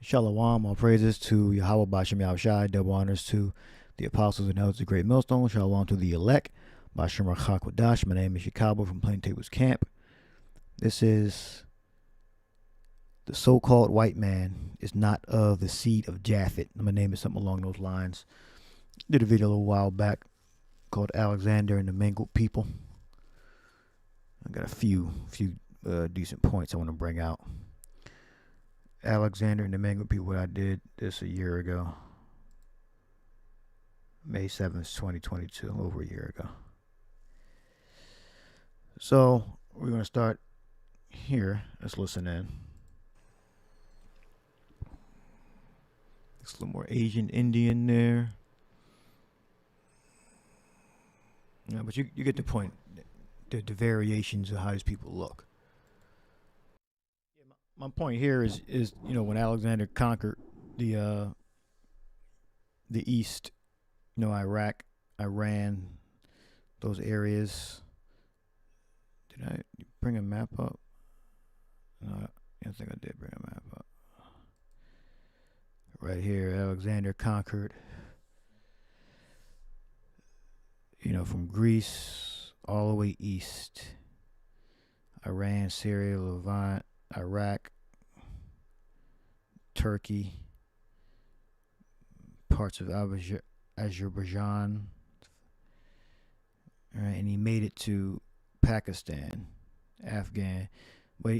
Shalom, all praises to Yahweh Bashem Yahushai, double honors to the apostles and elders of the great millstone. Shalom to the elect. Bashem Rachakwadash. My name is Yakalba from Plain Tables Camp. This is the so-called white man is not of the seed of Japhet. I'm going to name it something along those lines. Did a video a little while back called Alexander and the Mangled People. I got a few decent points I want to bring out. Alexander and the Mangled People, I did this a year ago. May 7th, 2022, over a year ago. So, we're going to start here. Let's listen in. It's a little more Asian Indian there. Yeah, but you get the point. The variations of how these people look. My point here is when Alexander conquered the east, Iraq, Iran, those areas. Did I bring a map up? No, I don't think I did bring a map up. Right here, Alexander conquered, from Greece all the way east. Iran, Syria, Levant, Iraq, Turkey, parts of Azerbaijan, all right, and he made it to Pakistan, Afghan. But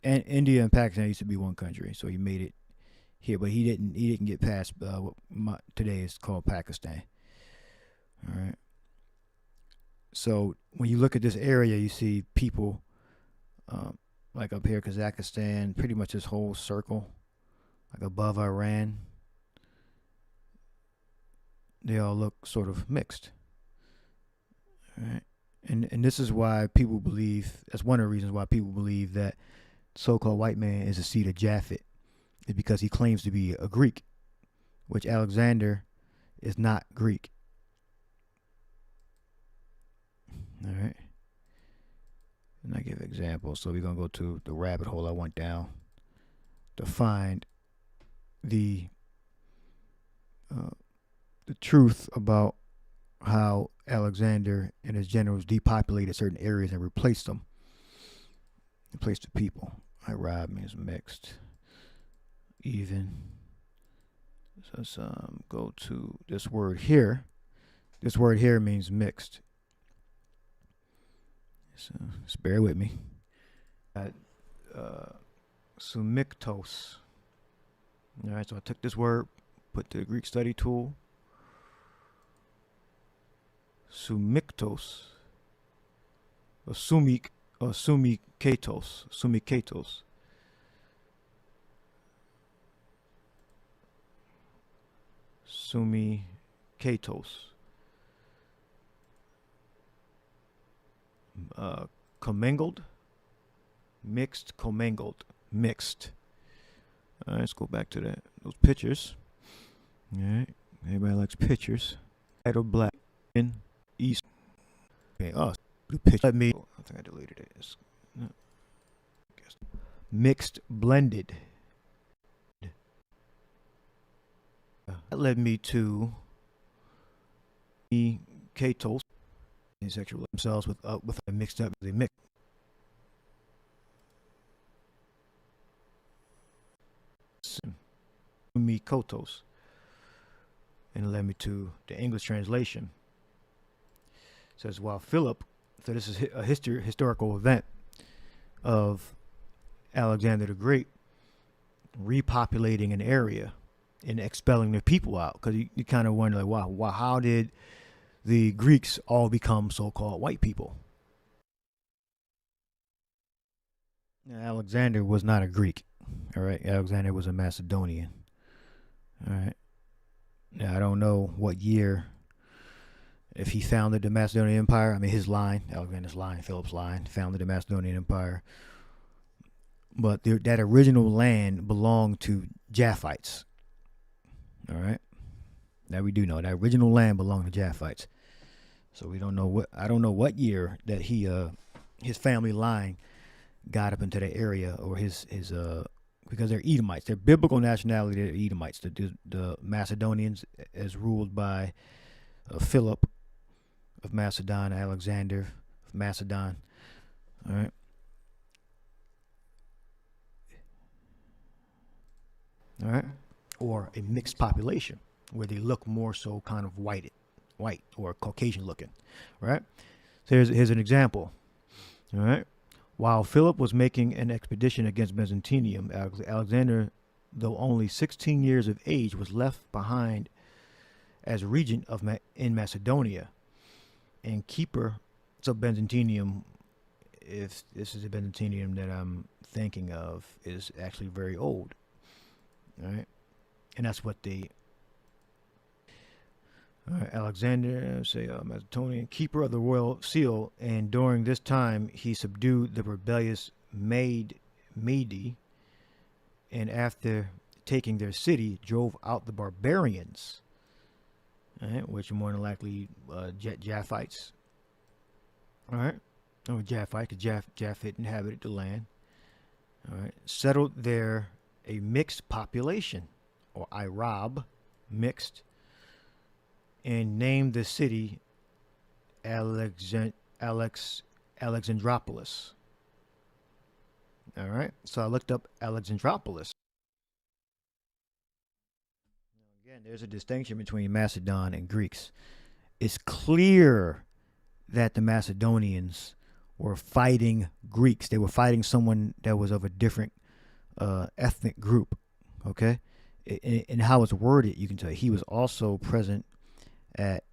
India and Pakistan used to be one country, so he made it here. But he didn't get past what today is called Pakistan. All right. So when you look at this area, you see people. Like up here, Kazakhstan, pretty much this whole circle, like above Iran, they all look sort of mixed. All right. And this is why people believe, that's one of the reasons why people believe that so-called white man is a seed of Japhet, is because he claims to be a Greek, which Alexander is not Greek. All right. And I give examples. So we're going to go to the rabbit hole I went down to find the truth about how Alexander and his generals depopulated certain areas and replaced them. Replaced the people. Arab means mixed. Even. So let's go to this word here. This word here means mixed. So just bear with me. Sumiktos. All right, so I took this word, put the Greek study tool. Sumiktos. Or sumikatos. Sumikatos. Sumikatos. Commingled, mixed, commingled, mixed. All right, let's go back to those pictures. All right, everybody likes pictures. White or black in east. Okay, blue picture. I think I deleted it. Mixed, blended. That led me to the Katos. Sexual themselves with a mixed up. They mix. Mikotos, and it led me to the English translation. It says while Philip, so this is a historical event of Alexander the Great repopulating an area and expelling the people out, because you kind of wonder like, wow, how did the Greeks all become so-called white people? Now, Alexander was not a Greek. All right. Alexander was a Macedonian. All right. Now, I don't know what year, if he founded the Macedonian Empire. I mean, his line, Alexander's line, Philip's line, founded the Macedonian Empire. But that original land belonged to Japhites. All right. Now we do know that original land belonged to Japhites. So I don't know what year that his family line got up into the area, or his because they're Edomites. Their biblical nationality, they're Edomites. The Macedonians is ruled by Philip of Macedon, Alexander of Macedon. All right. All right. Or a mixed population where they look more so kind of white or Caucasian looking. Right. So here's an example. All right. While Philip was making an expedition against Byzantium, Alexander, though only 16 years of age, was left behind as regent in Macedonia and keeper. So Byzantium, if this is a Byzantium that I'm thinking of, is actually very old. All right. And that's what they... Alexander, Macedonian, keeper of the royal seal, and during this time he subdued the rebellious Mede, and after taking their city, drove out the barbarians, which are more than likely Japhites. All right, or Japhite, because Japhet inhabited the land. All right, settled there a mixed population, or Irab, mixed, and named the city Alexandropolis. All right, so I looked up Alexandropolis. Again, there's a distinction between Macedon and Greeks. It's clear that the Macedonians were fighting Greeks. They were fighting someone that was of a different ethnic group. Okay, and how it's worded, you can tell he was also present at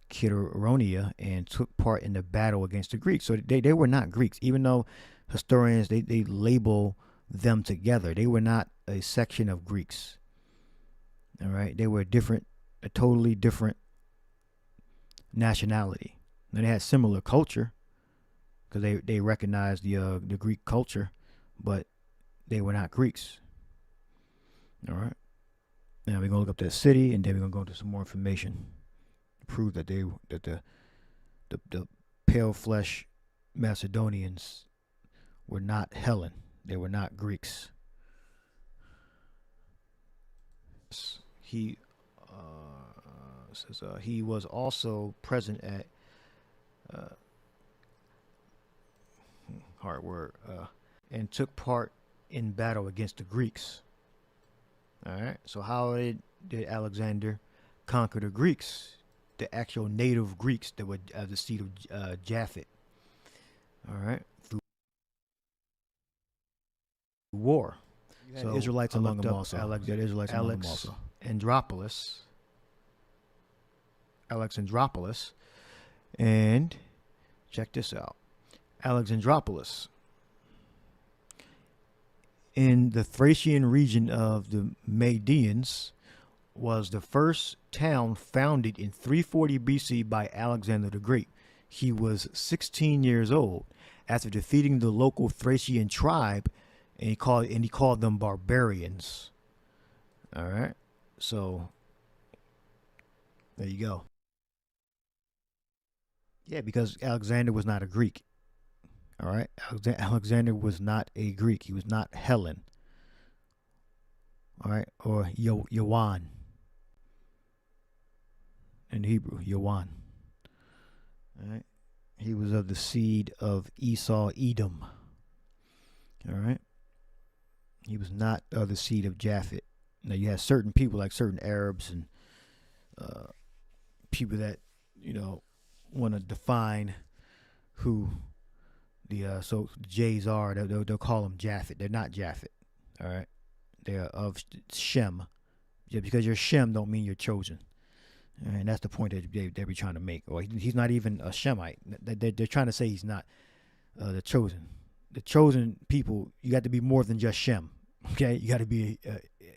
Cheironeia and took part in the battle against the Greeks. So they were not Greeks, even though historians they label them together. They were not a section of Greeks. All right, they were a totally different nationality. And they had similar culture because they recognized the Greek culture, but they were not Greeks. All right. Now we're gonna look up that city, and then we're gonna go into some more information to prove that the pale flesh Macedonians were not Hellen. They were not Greeks. He says he was also present at hard word and took part in battle against the Greeks. All right. So how did Alexander conquer the Greeks, the actual native Greeks that were the seed of Japhet? All right. Through war. So Israelites among them also. Alexandropolis. And check this out. Alexandropolis, in the Thracian region of the Medians, was the first town founded in 340 BC by Alexander the Great. He was 16 years old after defeating the local Thracian tribe, and he called them barbarians. All right, so there you go. Yeah, because Alexander was not a Greek. All right, Alexander was not a Greek. He was not Hellen. All right, or Yowan in Hebrew, Yowan. All right, he was of the seed of Esau, Edom. All right, he was not of the seed of Japhet. Now you have certain people, like certain Arabs and people that want to define who the Jays are. They'll call them Japhet. They're not Japhet. All right, they're of Shem. Yeah, because you're Shem don't mean you're chosen. And that's the point that they be trying to make. Or he's not even a Shemite. They're trying to say he's not the chosen. The chosen people, you got to be more than just Shem. Okay, you got to be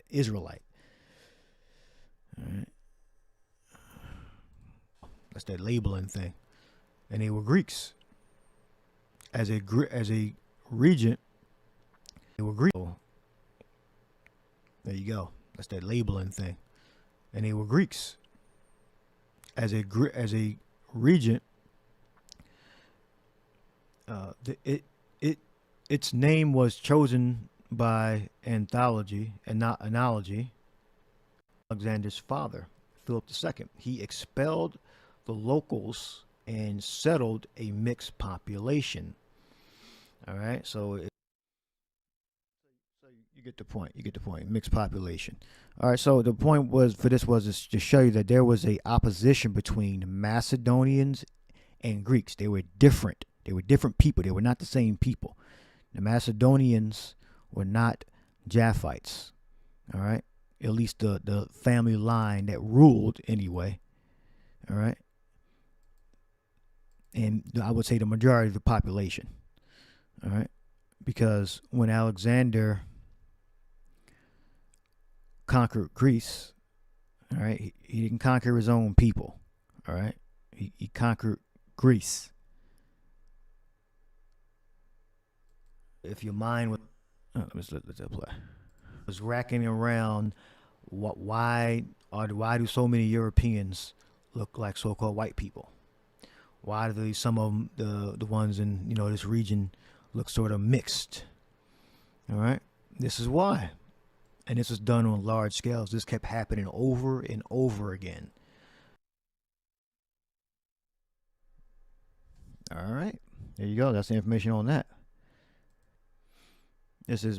Israelite. All right, that's that labeling thing. And they were Greeks. As a regent, they were Greek. There you go. That's that labeling thing. And they were Greeks. As a regent, it its name was chosen by analogy. Alexander's father, Philip II. He expelled the locals and settled a mixed population. All right, so you get the point. You get the point. Mixed population. All right. So the point was for this was to show you that there was a opposition between Macedonians and Greeks. They were different. They were different people. They were not the same people. The Macedonians were not Japhites. All right. At least the family line that ruled anyway. All right. And I would say the majority of the population. All right. Because when Alexander conquered Greece, all right, he didn't conquer his own people. All right. He conquered Greece. If your mind was, let's play. Was racking around why do so many Europeans look like so-called white people? Why do some of them, the ones in this region look sort of mixed? All right, this is why, and this was done on large scales. This kept happening over and over again. All right, there you go. That's the information on that. This is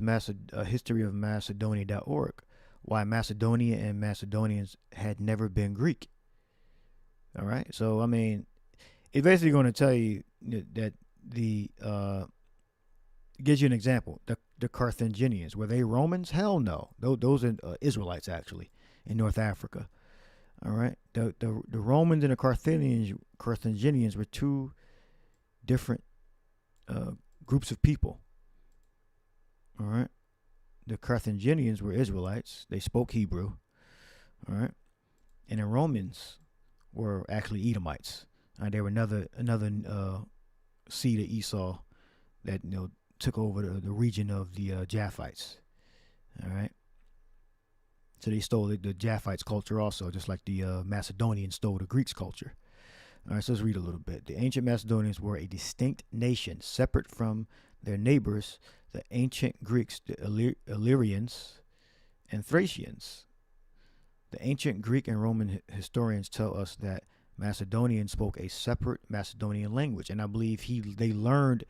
history of Macedonia.org. Why Macedonia and Macedonians had never been Greek. All right, so I mean, it's basically going to tell you that the gives you an example. The Carthaginians, were they Romans? Hell no. Those are Israelites actually in North Africa. All right, the Romans and the Carthaginians were two different groups of people. All right, the Carthaginians were Israelites. They spoke Hebrew. All right, and the Romans were actually Edomites. They were another seed of Esau that took over the region of the Japhites. All right, so they stole the Japhites' culture also, just like the Macedonians stole the Greeks' culture. All right, so let's read a little bit. The ancient Macedonians were a distinct nation, separate from their neighbors, the ancient Greeks, the Illyrians, and Thracians. The ancient Greek and Roman historians tell us that Macedonians spoke a separate Macedonian language, and I believe they learned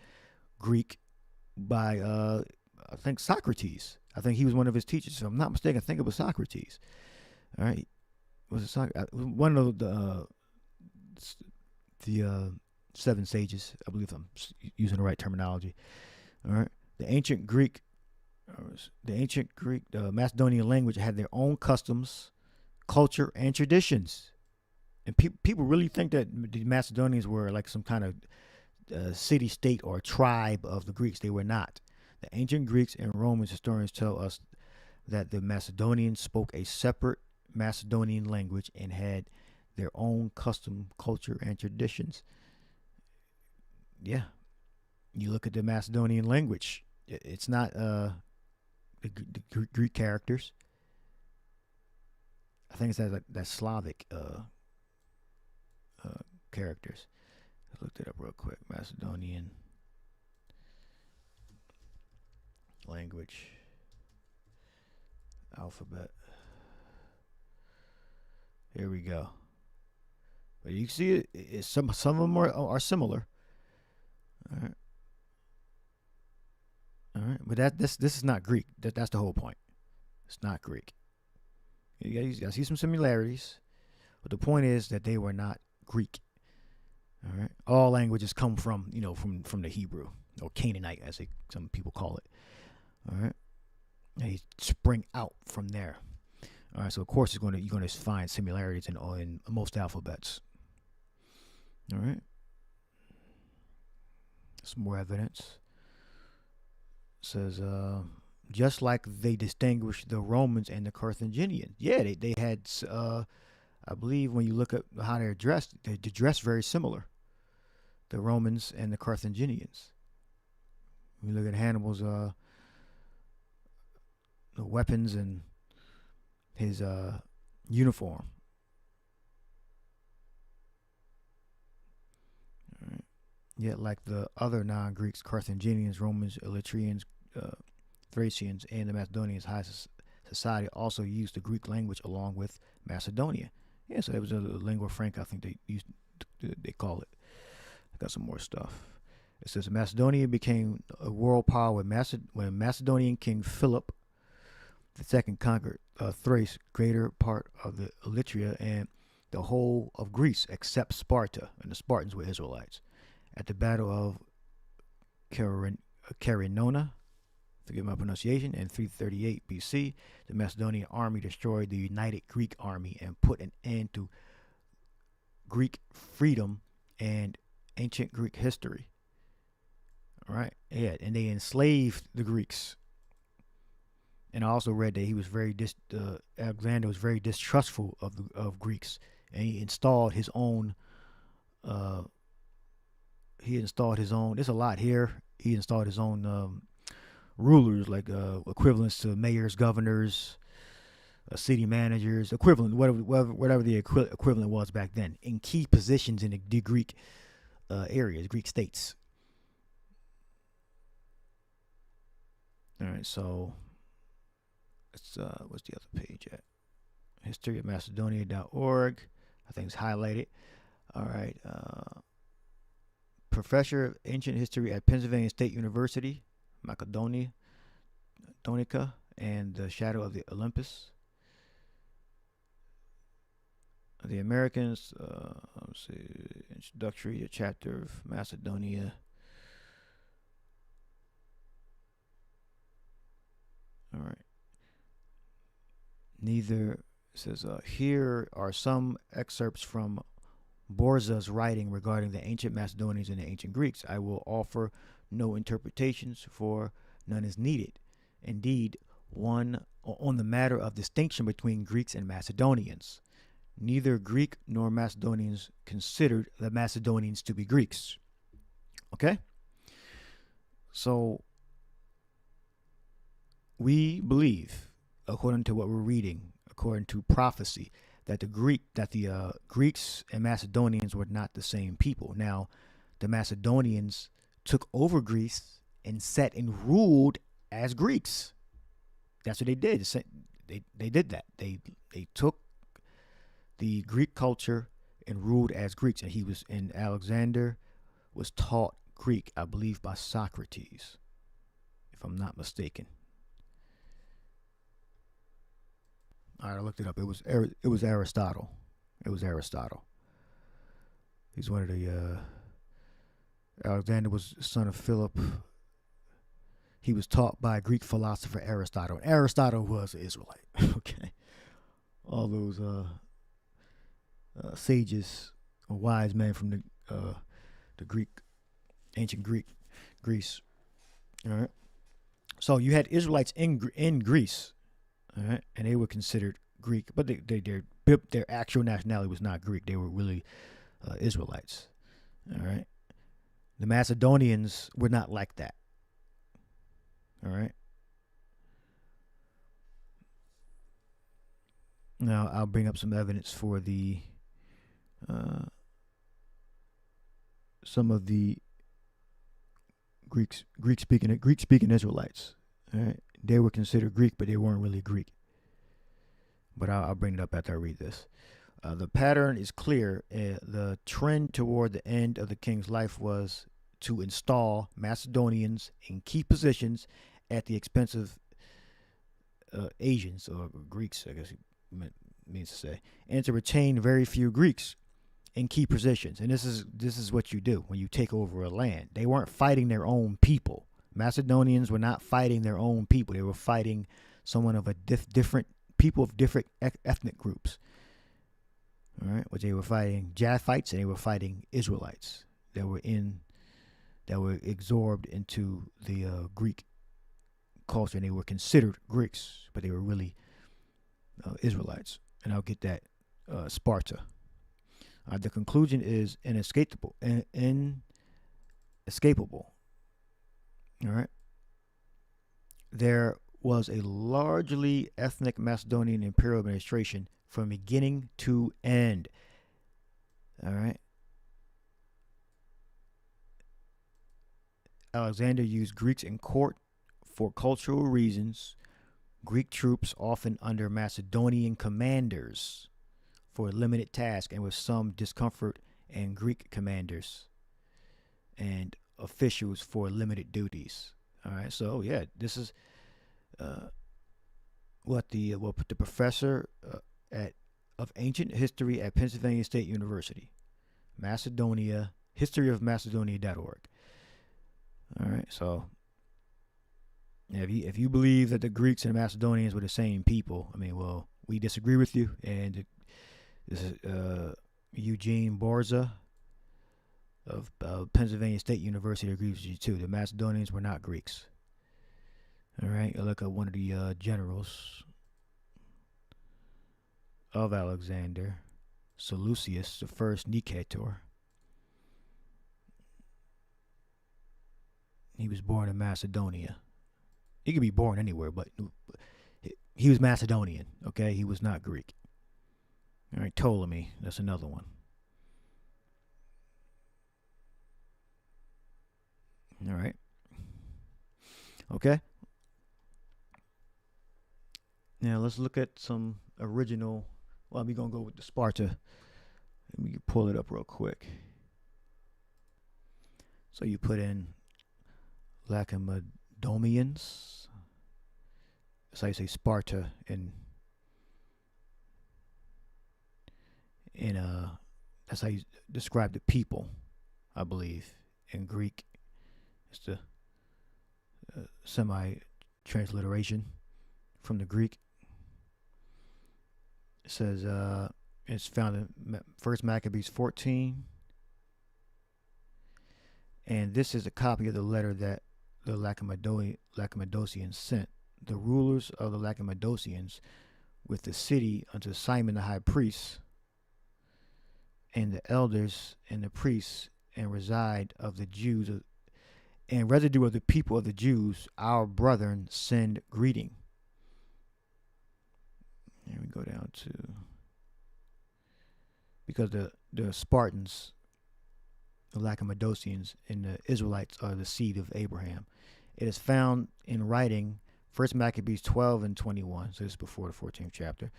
Greek by I think Socrates. I think he was one of his teachers. If I'm not mistaken, I think it was Socrates. All right, was it Socrates? One of the seven sages. I believe I'm using the right terminology. All right, the ancient Greek, the Macedonian language had their own customs, culture, and traditions. And people really think that the Macedonians were like some kind of city state or tribe of the Greeks. They were not. The ancient Greeks and Roman historians tell us that the Macedonians spoke a separate Macedonian language and had their own custom, culture, and traditions. Yeah, you look at the Macedonian language. It's not the Greek characters. I think it's that Slavic characters. I looked it up real quick. Macedonian language alphabet. Here we go. But you see it. Some of them are similar. All right. All right. But this is not Greek. That's the whole point. It's not Greek. You gotta see some similarities, but the point is that they were not Greek. All right. All languages come from from the Hebrew or Canaanite, as some people call it. All right. They spring out from there. All right. So of course you're going to find similarities in most alphabets. All right. Some more evidence. It says just like they distinguished the Romans and the Carthaginians. Yeah, they had. I believe when you look at how they're dressed very similar. The Romans and the Carthaginians. When you look at Hannibal's the weapons and his uniform. All right. Yet, like the other non-Greeks, Carthaginians, Romans, Eretrians, uh, Thracians, and the Macedonians, high society also used the Greek language along with Macedonia. Yeah, so it was a lingua franca, I think they call it. I got some more stuff. It says Macedonia became a world power when Macedonian King Philip II conquered Thrace, greater part of the Illyria, and the whole of Greece except Sparta, and the Spartans were Israelites. At the Battle of Carinona, forgive my pronunciation, in 338 BC, the Macedonian army destroyed the united Greek army and put an end to Greek freedom and ancient Greek history. All right, yeah, and they enslaved the Greeks. And I also read that he was Alexander was very distrustful of Greeks, and he installed his own. There's a lot here. He installed his own rulers, like equivalents to mayors, governors, city managers, equivalent, whatever the equivalent was back then, in key positions in the Greek areas, Greek states. All right, so it's what's the other page at? historyofmacedonia.org. I think it's highlighted. All right. Professor of Ancient History at Pennsylvania State University, Macedonia, Donica, and the Shadow of the Olympus. The Americans, let's see, introductory chapter of Macedonia. All right. Neither says here are some excerpts from Borza's writing regarding the ancient Macedonians and the ancient Greeks. I will offer no interpretations, for none is needed. Indeed, one on the matter of distinction between Greeks and Macedonians. Neither Greek nor Macedonians considered the Macedonians to be Greeks. Okay? So we believe, according to what we're reading, according to prophecy, that the Greeks and Macedonians were not the same people. Now, the Macedonians took over Greece and sat and ruled as Greeks. That's what they did. They did that. They took the Greek culture and ruled as Greeks. And Alexander was taught Greek, I believe, by Socrates, if I'm not mistaken. All right, I looked it up. It was Aristotle. It was Aristotle. He's one of the Alexander was the son of Philip. He was taught by Greek philosopher Aristotle. Aristotle was an Israelite. Okay, all those sages or wise men from the Greek, ancient Greece. All right. So you had Israelites in Greece. All right, and they were considered Greek, but their actual nationality was not Greek. They were really Israelites. All right, the Macedonians were not like that. All right. Now I'll bring up some evidence for the some of the Greek speaking Israelites. All right. They were considered Greek, but they weren't really Greek. But I'll bring it up after I read this. The pattern is clear. The trend toward the end of the king's life was to install Macedonians in key positions at the expense of Asians, or Greeks, I guess he means to say, and to retain very few Greeks in key positions. And this is what you do when you take over a land. They weren't fighting their own people. Macedonians were not fighting their own people. They were fighting someone of a different people of different ethnic groups. All right, which they were fighting Japhites and they were fighting Israelites that were absorbed into the Greek culture, and they were considered Greeks, but they were really Israelites. And I'll get that Sparta. The conclusion is inescapable. All right. There was a largely ethnic Macedonian imperial administration from beginning to end. All right. Alexander used Greeks in court for cultural reasons. Greek troops, often under Macedonian commanders, for a limited task, and with some discomfort, and Greek commanders and officials for limited duties. All right, so yeah, this is what the professor of ancient history at Pennsylvania State University, Macedonia, historyofmacedonia.org. All right, so if you believe that the Greeks and Macedonians were the same people, I mean, well, we disagree with you. And this is Eugene Borza of Pennsylvania State University agrees with you too. The Macedonians were not Greeks. All right, look at one of the generals of Alexander, Seleucus, the first Nicator. He was born in Macedonia. He could be born anywhere, but he was Macedonian, okay? He was not Greek. All right, Ptolemy, that's another one. All right. Okay. Now let's look at some original. Well, we're going to go with the Sparta. Let me pull it up real quick. So you put in Lacedaemonians. That's how you say Sparta in that's how you describe the people, I believe. In Greek, it's the semi-transliteration from the Greek. It says it's found in 1 Maccabees 14. And this is a copy of the letter that the Lacedaemonians sent. The rulers of the Lacedaemonians with the city unto Simon the high priest, and the elders and the priests, and residue of the people of the Jews, our brethren, send greeting. Here we go down to, because the Spartans, the Lacedaemonians, and the Israelites are the seed of Abraham. It is found in writing, 1 Maccabees 12 and 21, so this is before the 14th chapter.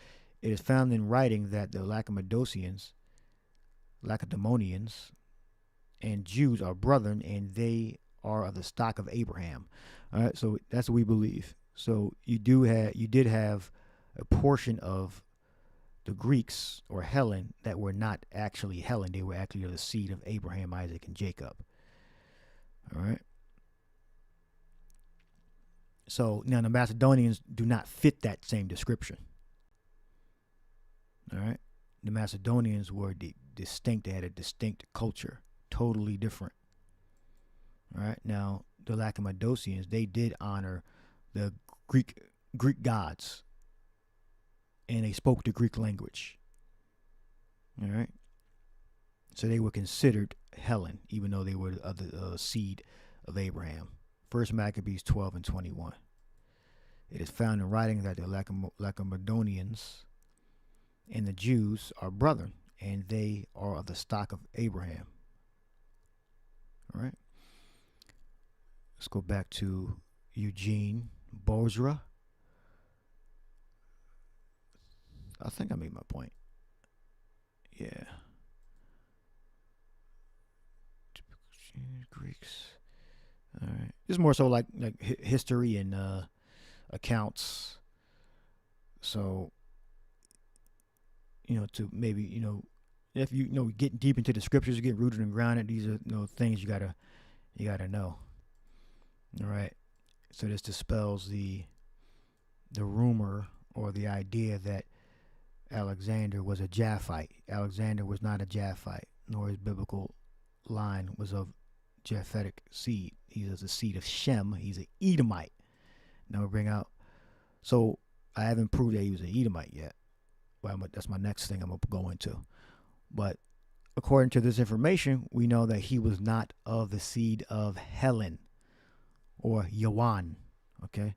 It is found in writing that the Lacedaemonians, and Jews are brethren, and they are of the stock of Abraham. All right, so that's what we believe. So you did have a portion of the Greeks or Helen that were not actually Helen. They were actually of the seed of Abraham, Isaac, and Jacob. All right. So now the Macedonians do not fit that same description. All right. The Macedonians were distinct. They had a distinct culture, totally different. All right. Now the Lacedaemonians, they did honor the Greek gods, and they spoke the Greek language. All right. So they were considered Helen, even though they were of the seed of Abraham. 1 Maccabees 12 and 21. It is found in writing that the Lacedaemonians and the Jews are brethren, and they are of the stock of Abraham. All right. Let's go back to Eugene Bozra. I think I made my point. Yeah. Greeks. All right. It's more so like history and accounts. So, to maybe, if you get deep into the scriptures, you get rooted and grounded. These are things you gotta know. All right. So this dispels the rumor or the idea that Alexander was a Japhite. Alexander was not a Japhite, nor his biblical line was of Japhetic seed. He is a seed of Shem. He's an Edomite. Now we bring out. So I haven't proved that he was an Edomite yet. Well, that's my next thing I'm going to go into. But according to this information, we know that he was not of the seed of Helen or Yawan. Okay.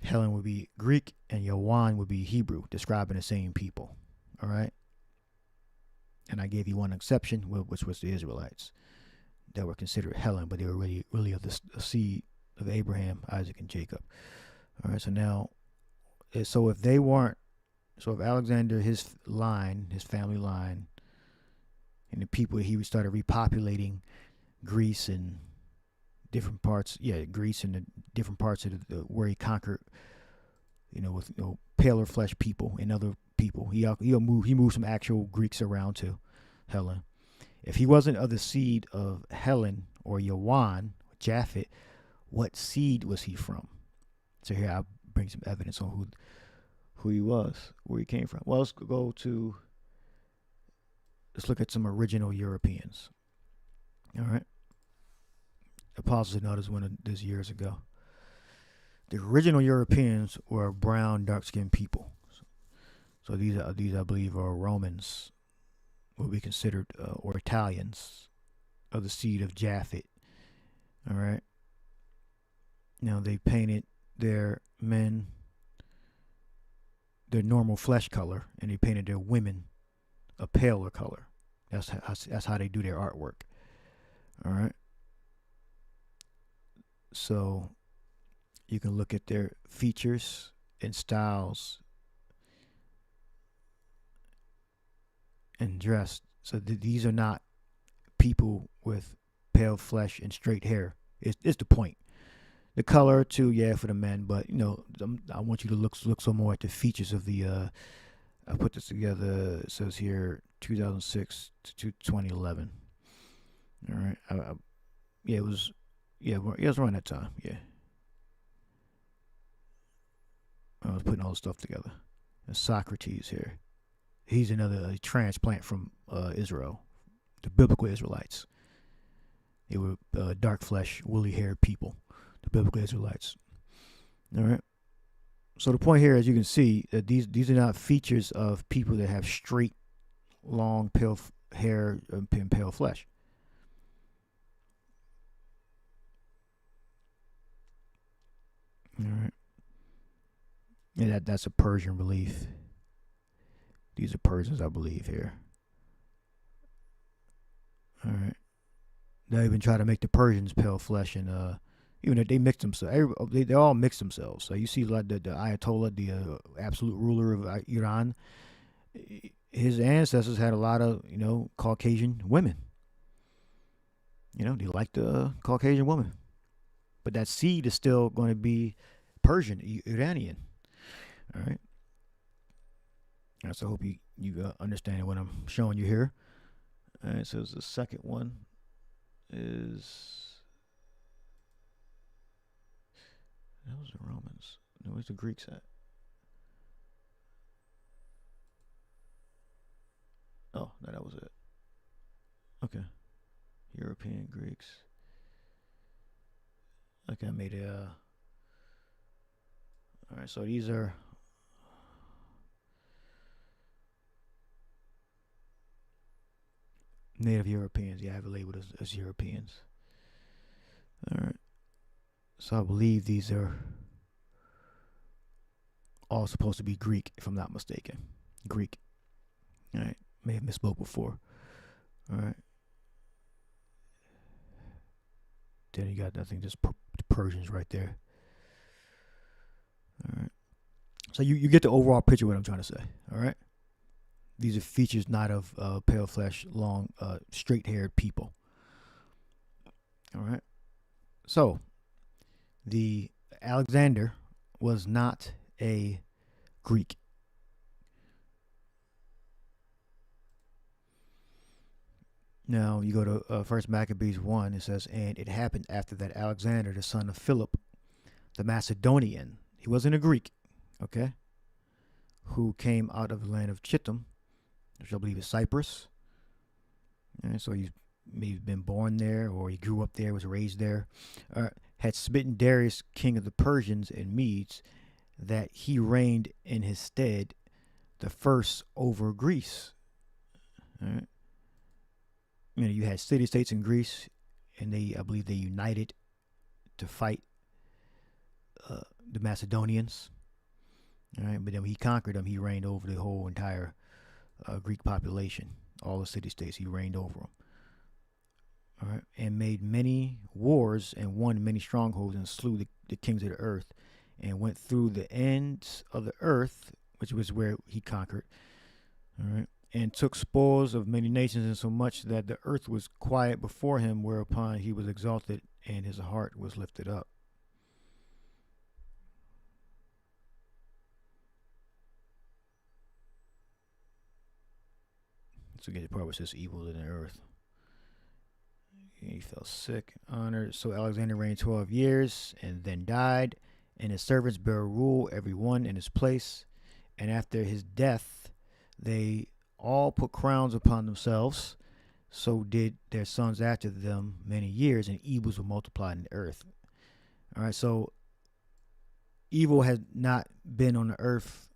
Helen would be Greek and Yawan would be Hebrew, describing the same people. All right. And I gave you one exception, which was the Israelites. that were considered Hellen, but they were really of the seed of Abraham, Isaac, and Jacob. All right, so now, so if they weren't, so if Alexander, his family line, and the people, he started repopulating Greece and different parts, Greece and the different parts of where he conquered, with paler flesh people and other people. He moved some actual Greeks around to Helen. If he wasn't of the seed of Helen or Japhet, what seed was he from? So here I'll bring some evidence on who he was, where he came from. Well, let's look at some original Europeans. All right. Apostles and others went this years ago. The original Europeans were brown, dark-skinned people. So these I believe are Romans, what we considered, or Italians, of the seed of Japhet. All right. Now they painted their men their normal flesh color, and they painted their women a paler color. That's how they do their artwork. All right. So you can look at their features and styles and dress. So these are not people with pale flesh and straight hair. It's the point. The color too, for the men, but I want you to look some more at the features of the. I put this together. It says here 2006 to 2011. All right. It was. It was around that time. Yeah. I was putting all the stuff together. And Socrates here. He's another transplant from Israel, the biblical Israelites. They were dark flesh, woolly haired people, the biblical Israelites. All right. So the point here, as you can see, that these are not features of people that have straight, long, pale hair and pale flesh. All right. Yeah, that's a Persian relief. These are Persians, I believe, here. All right. They even try to make the Persians pale flesh, and even if they mix themselves, they all mix themselves. So you see, like the Ayatollah, the absolute ruler of Iran, his ancestors had a lot of Caucasian women. They like the Caucasian woman, but that seed is still going to be Persian, Iranian. All right. So I hope you understand what I'm showing you here. All right. So the second one is that was the Romans. No, where's the Greeks at? Oh, no, that was it. Okay. European Greeks. Okay, I made a. All right, so these are. Native Europeans. Yeah, I have it labeled as Europeans. All right. So I believe these are all supposed to be Greek, if I'm not mistaken. Greek. All right. May have misspoke before. All right. Then you got, I think, just Persians right there. All right. So you get the overall picture of what I'm trying to say. All right. These are features not of pale flesh, long, straight-haired people. All right. So, the Alexander was not a Greek. Now, you go to 1 Maccabees 1, it says, and it happened after that Alexander, the son of Philip, the Macedonian, he wasn't a Greek, okay, who came out of the land of Chittim, which I believe is Cyprus. And so he's maybe been born there, or he grew up there, was raised there, had smitten Darius, king of the Persians and Medes, that he reigned in his stead the first over Greece. All right. You had city-states in Greece, and I believe they united to fight the Macedonians. All right, but then when he conquered them, he reigned over the whole entire Greek population, all the city-states. He reigned over them. all right, and made many wars and won many strongholds and slew the kings of the earth and went through the ends of the earth, which was where he conquered, all right, and took spoils of many nations, and so much that the earth was quiet before him, whereupon he was exalted and his heart was lifted up. So get the part where it says evil in the earth. He fell sick, honored. So Alexander reigned 12 years and then died, and his servants bare rule, every one in his place. And after his death, they all put crowns upon themselves. So did their sons after them many years, and evils were multiplied in the earth. All right, so evil has not been on the earth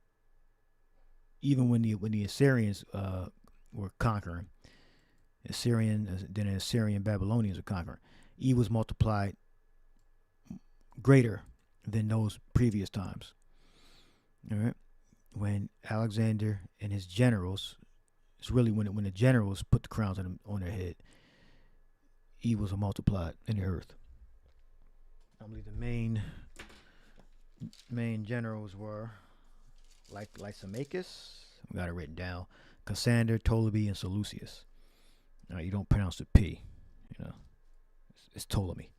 even when the Assyrians were conquering. Then the Assyrian Babylonians were conquering. Evil was multiplied greater than those previous times. All right, when Alexander and his generals, it's really when the generals put the crowns on their head, evils are multiplied in the earth. I believe the main generals were like Lysimachus. We got it written down. Cassander, Ptolemy, and Seleucus. You don't pronounce the P. It's Ptolemy.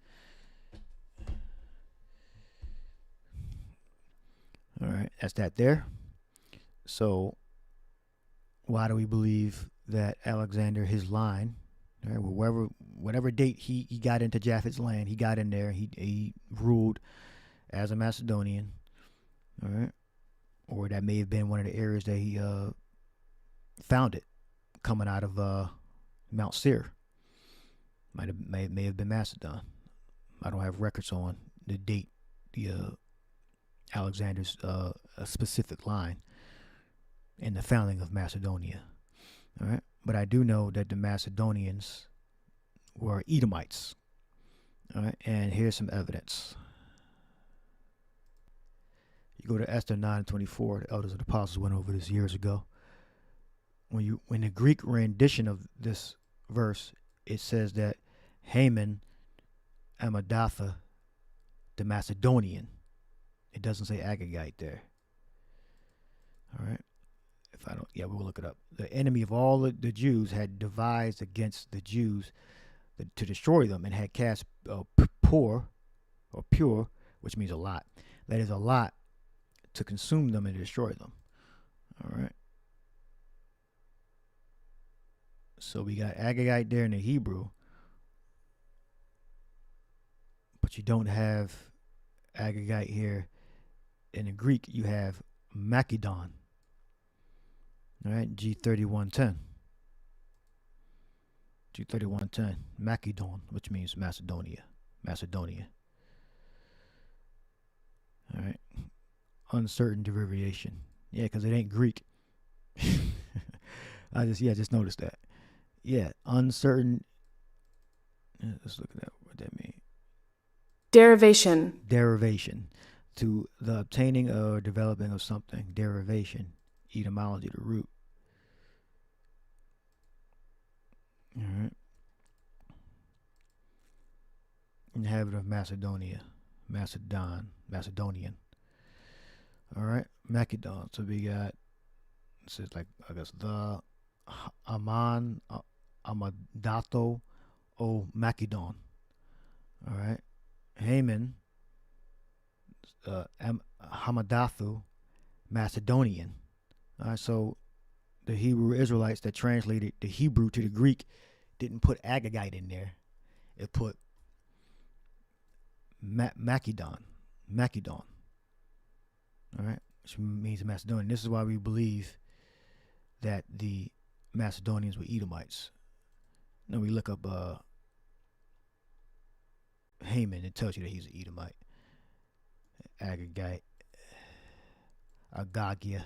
All right, that's that there. So, why do we believe that Alexander, his line, all right, whatever date he got into Japhet's land, he got in there, he ruled as a Macedonian, all right, or that may have been one of the areas that he founded, coming out of Mount Seir. May have been Macedon. I don't have records on the date Alexander's a specific line in the founding of Macedonia. All right, but I do know that the Macedonians were Edomites. All right, and here's some evidence. You go to Esther 9:24. The elders of the apostles went over this years ago. When the Greek rendition of this verse, it says that Haman Amadatha, the Macedonian. It doesn't say Agagite there. All right. We'll look it up. The enemy of all the Jews had devised against the Jews to destroy them, and had cast pure, which means a lot. That is a lot, to consume them and destroy them. All right. So we got Agagite there in the Hebrew, but you don't have Agagite here in the Greek. You have Macedon. All right, G3110. G3110, Macedon, which means Macedonia. All right, uncertain derivation. Yeah, because it ain't Greek. I just noticed that. Yeah, uncertain. Let's look at that. What that means. Derivation. To the obtaining or developing of something. Derivation. Etymology, the root. All right. Inhabitant of Macedonia. Macedonian. All right. Macedon. So we got, this is like, I guess, the Amadato o Macedon. All right. Haman, Hamadathu, Macedonian. All right, so the Hebrew Israelites that translated the Hebrew to the Greek didn't put Agagite in there. It put Macedon. All right, which means Macedonian. This is why we believe that the Macedonians were Edomites. Now we look up Haman. It tells you that he's an Edomite. Agagite. Agagia.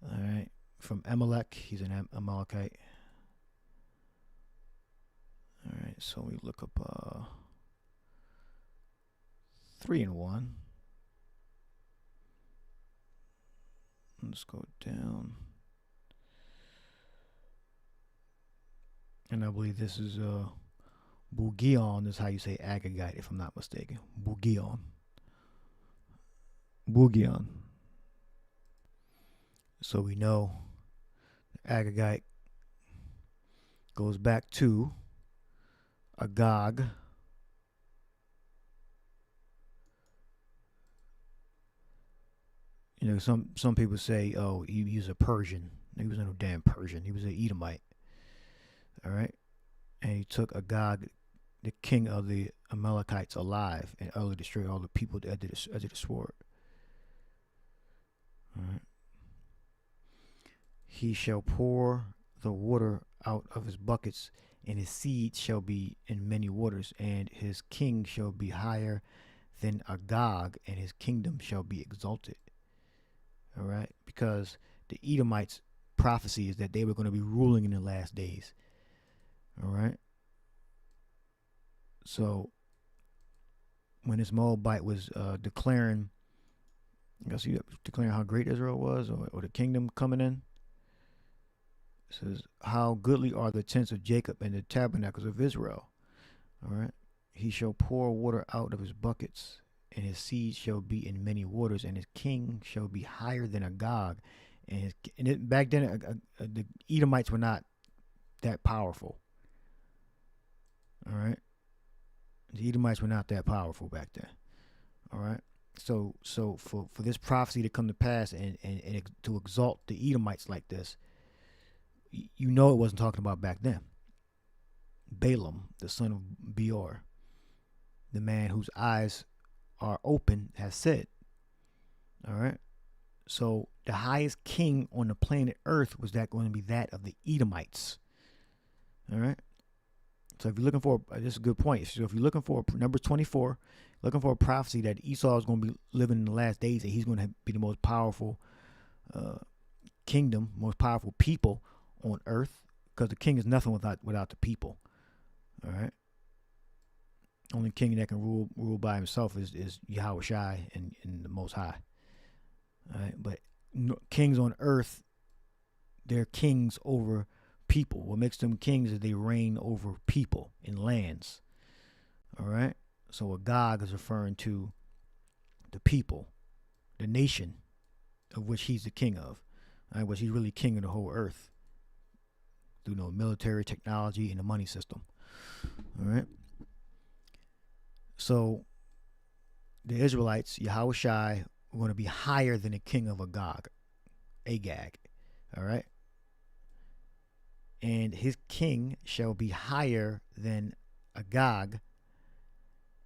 All right. From Amalek. He's an Amalekite. All right. So we look up 3 and 1. Let's go down. And I believe this is Bugion is how you say Agagite, if I'm not mistaken. Bugion. Bugion. So we know Agagite goes back to Agag. You know, some people say, oh, he was a Persian. He was no damn Persian. He was an Edomite. All right? And he took Agag, the king of the Amalekites, alive and utterly destroyed all the people at the edge of the sword. All right? He shall pour the water out of his buckets, and his seed shall be in many waters, and his king shall be higher than Agag, and his kingdom shall be exalted. All right? Because the Edomites' prophecy is that they were going to be ruling in the last days. All right? So when this Moabite was declaring, I guess declaring how great Israel was, or the kingdom coming in, it says, how goodly are the tents of Jacob and the tabernacles of Israel. All right? He shall pour water out of his buckets, and his seed shall be in many waters, and his king shall be higher than Agag. Back then, the Edomites were not that powerful. All right? The Edomites were not that powerful back then. All right? So for this prophecy to come to pass and to exalt the Edomites like this, you know it wasn't talking about back then. Balaam, the son of Beor, the man whose eyes are open, has said. All right? So the highest king on the planet Earth was that going to be that of the Edomites. All right? So if you're looking for, this is a good point. So if you're looking for number 24, looking for a prophecy that Esau is going to be living in the last days, that he's going to be the most powerful kingdom, most powerful people on earth, because the king is nothing without the people. All right. Only king that can rule by himself is Yahushai and the Most High. All right. But kings on earth, they're kings over people. What makes them kings is they reign over people and lands. All right. So Agag is referring to the people, the nation of which he's the king of, right? Which he's really king of the whole earth through military technology and the money system. All right. So the Israelites, Yahushai, were going to be higher than the king of Agag. All right. And his king shall be higher than Agag,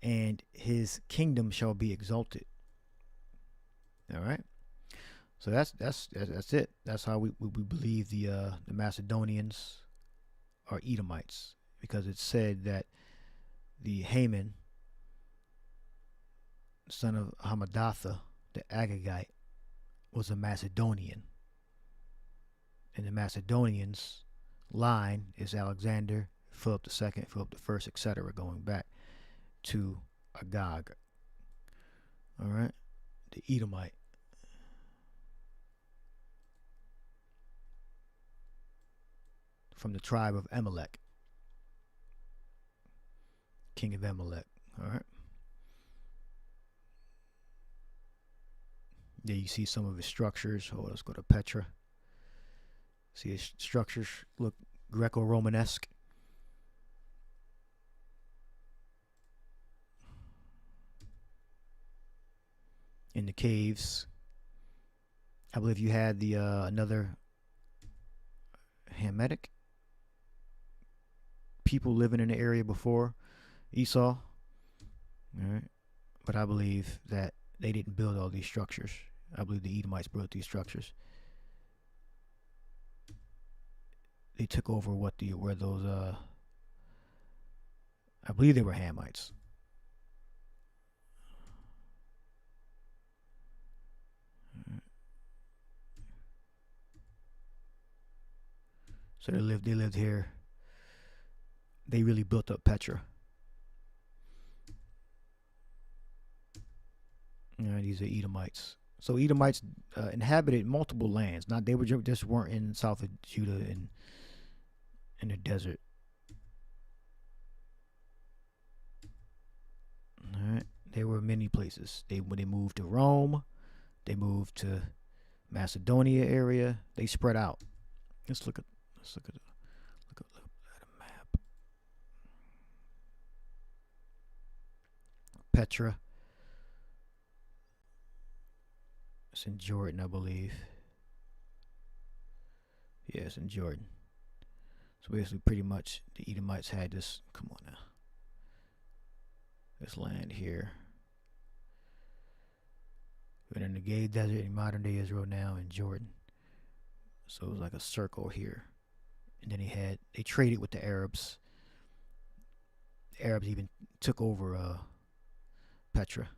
and his kingdom shall be exalted. All right. So that's it. That's how we believe the Macedonians are Edomites, because it said that the Haman, son of Hamadatha, the Agagite, was a Macedonian, and the Macedonians line is Alexander, Philip II, Philip I, etc., going back to Agag. All right, the Edomite. From the tribe of Amalek, king of Amalek. All right. There you see some of his structures. Oh, let's go to Petra. See his structures look Greco-Romanesque. In the caves, I believe you had the another Hamitic people living in the area before Esau. All right. But I believe that they didn't build all these structures. I believe the Edomites built these structures. They took over where those I believe they were Hamites. So they lived here. They really built up Petra. These are Edomites. So Edomites inhabited multiple lands. Not they were just weren't in south of Judah and in the desert. They were many places. When they moved to Rome, they moved to Macedonia area. They spread out. Let's look at a map. Petra. It's in Jordan, I believe. Yeah, it's in Jordan. So basically, pretty much, the Edomites had this. Come on now. This land here. We're in the Negev Desert in modern day Israel now, in Jordan. So it was like a circle here. And then they traded with the Arabs. The Arabs even took over Petra.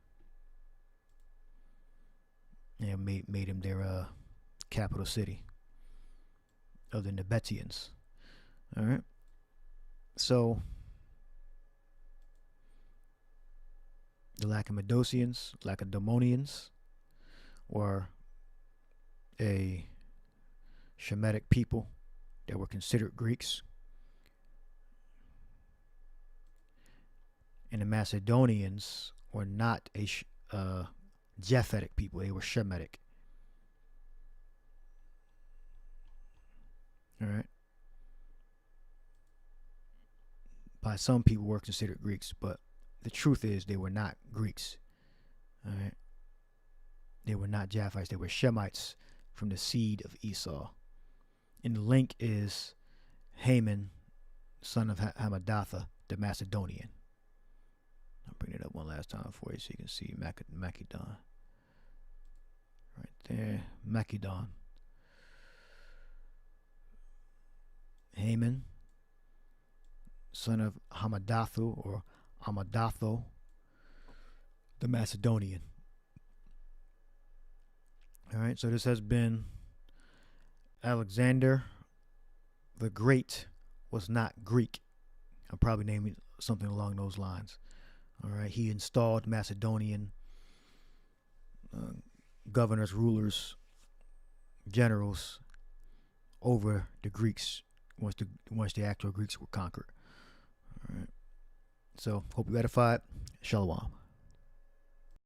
And made him their capital city of the Nabateans. Alright. So the Lacedaemonians were a Shemitic people that were considered Greeks. And the Macedonians were not a Japhetic people. They were Shemitic. All right. By some people were considered Greeks, but the truth is they were not Greeks. All right. They were not Japhites. They were Shemites from the seed of Esau. And the link is Haman, son of Hammedatha, the Macedonian. I'll bring it up one last time for you so you can see Macedon. Right there, Macedon. Haman, son of Hammedathu or Amadatho, the Macedonian. All right, so this has been Alexander the Great was not Greek. I'll probably name it something along those lines. All right, he installed Macedonian governors, rulers, generals over the Greeks once the actual Greeks were conquered. All right. So, hope you edified. Shalom.